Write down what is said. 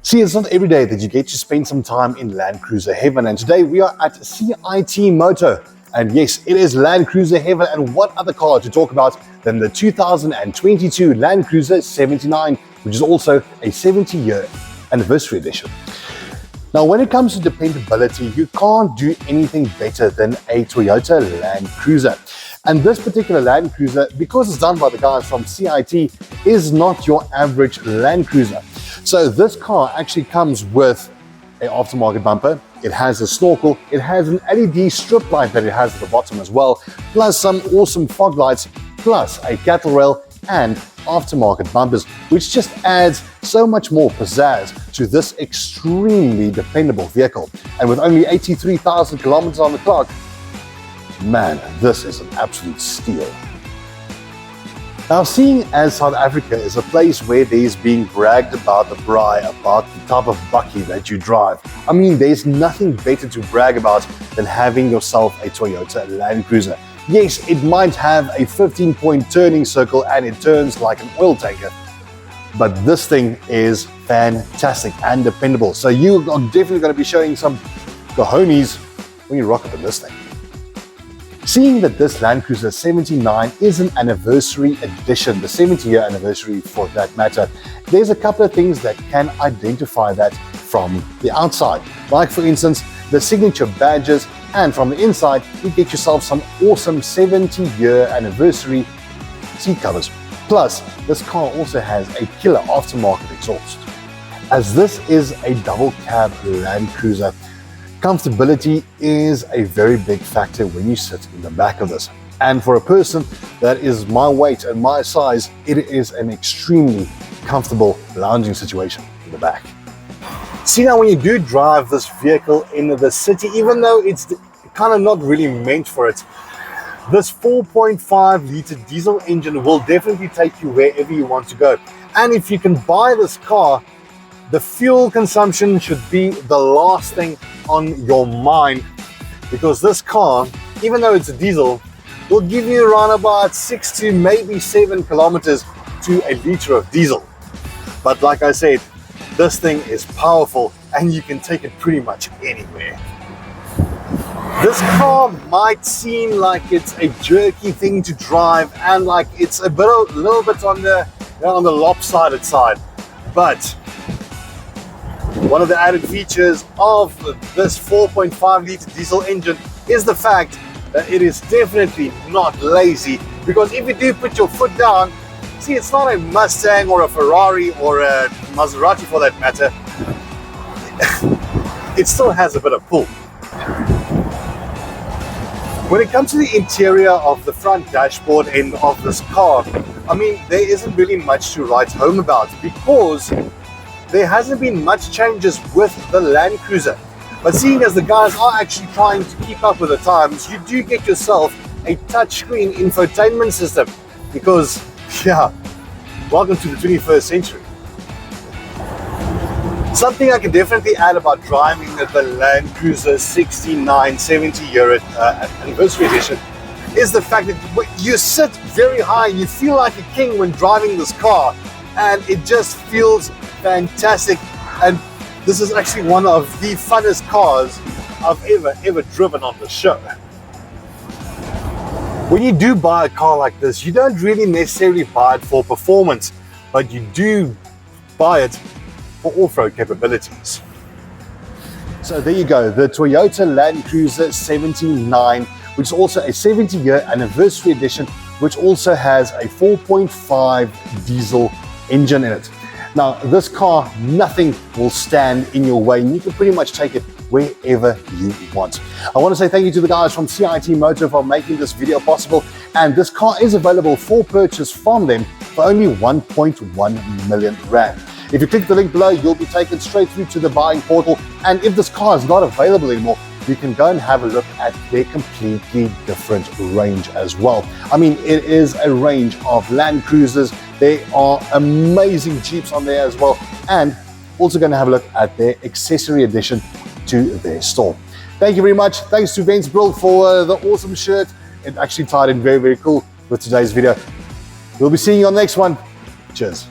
See, it's not every day that you get to spend some time in Land Cruiser heaven, and today we are at CIT Moto. And yes, it is Land Cruiser heaven, and what other car to talk about than the 2022 Land Cruiser 79, which is also a 70-year anniversary edition. Now, when it comes to dependability, you can't do anything better than a Toyota Land Cruiser. And this particular Land Cruiser, because it's done by the guys from CIT, is not your average Land Cruiser. So this car actually comes with an aftermarket bumper, it has a snorkel, it has an LED strip light that it has at the bottom as well, plus some awesome fog lights, plus a cattle rail and aftermarket bumpers, which just adds so much more pizzazz to this extremely dependable vehicle. And with only 83,000 kilometers on the clock, man, this is an absolute steal. Now, seeing as South Africa is a place where there's being bragged about the braai, about the type of bakkie that you drive, I mean, there's nothing better to brag about than having yourself a Toyota Land Cruiser. Yes, it might have a 15-point turning circle and it turns like an oil tanker, but this thing is fantastic and dependable. So you are definitely going to be showing some cojones when you rock up in this thing. Seeing that this Land Cruiser 79 is an anniversary edition, the 70-year anniversary for that matter, there's a couple of things that can identify that from the outside. Like, for instance, the signature badges, and from the inside, you get yourself some awesome 70-year anniversary seat covers. Plus, this car also has a killer aftermarket exhaust. As this is a double cab Land Cruiser, comfortability is a very big factor when you sit in the back of this. And for a person that is my weight and my size, it is an extremely comfortable lounging situation in the back. See, now when you do drive this vehicle in the city, even though it's kind of not really meant for it, this 4.5-liter diesel engine will definitely take you wherever you want to go. And if you can buy this car, the fuel consumption should be the last thing on your mind, because this car, even though it's a diesel, will give you around about 6 to maybe 7 kilometers to a liter of diesel. But like I said, this thing is powerful and you can take it pretty much anywhere. This car might seem like it's a jerky thing to drive and like it's a little bit on the lopsided side, but one of the added features of this 4.5-liter diesel engine is the fact that it is definitely not lazy, because if you do put your foot down, see, it's not a Mustang or a Ferrari or a Maserati for that matter, it still has a bit of pull. When it comes to the interior of the front dashboard end of this car, I mean, there isn't really much to write home about, because there hasn't been much changes with the Land Cruiser. But seeing as the guys are actually trying to keep up with the times, you do get yourself a touchscreen infotainment system, because, yeah, welcome to the 21st century. Something I can definitely add about driving the Land Cruiser 69 70-year anniversary edition is the fact that you sit very high and you feel like a king when driving this car, and it just feels fantastic. And this is actually one of the funnest cars I've ever driven on the show. When you do buy a car like this, you don't really necessarily buy it for performance, but you do buy it for off-road capabilities. So there you go, the Toyota Land Cruiser 79, which is also a 70-year anniversary edition, which also has a 4.5 diesel engine in it. Now, this car, nothing will stand in your way, and you can pretty much take it wherever you want. I want to say thank you to the guys from CIT Moto for making this video possible, and this car is available for purchase from them for only 1.1 million rand. If you click the link below, you'll be taken straight through to the buying portal, and if this car is not available anymore, you can go and have a look at their completely different range as well. I mean, it is a range of Land Cruisers. There are amazing Jeeps on there as well, and also going to have a look at their accessory addition to their store. Thank you very much. Thanks to Vince Brill for the awesome shirt. It actually tied in very, very cool with today's video. We'll be seeing you on the next one. Cheers.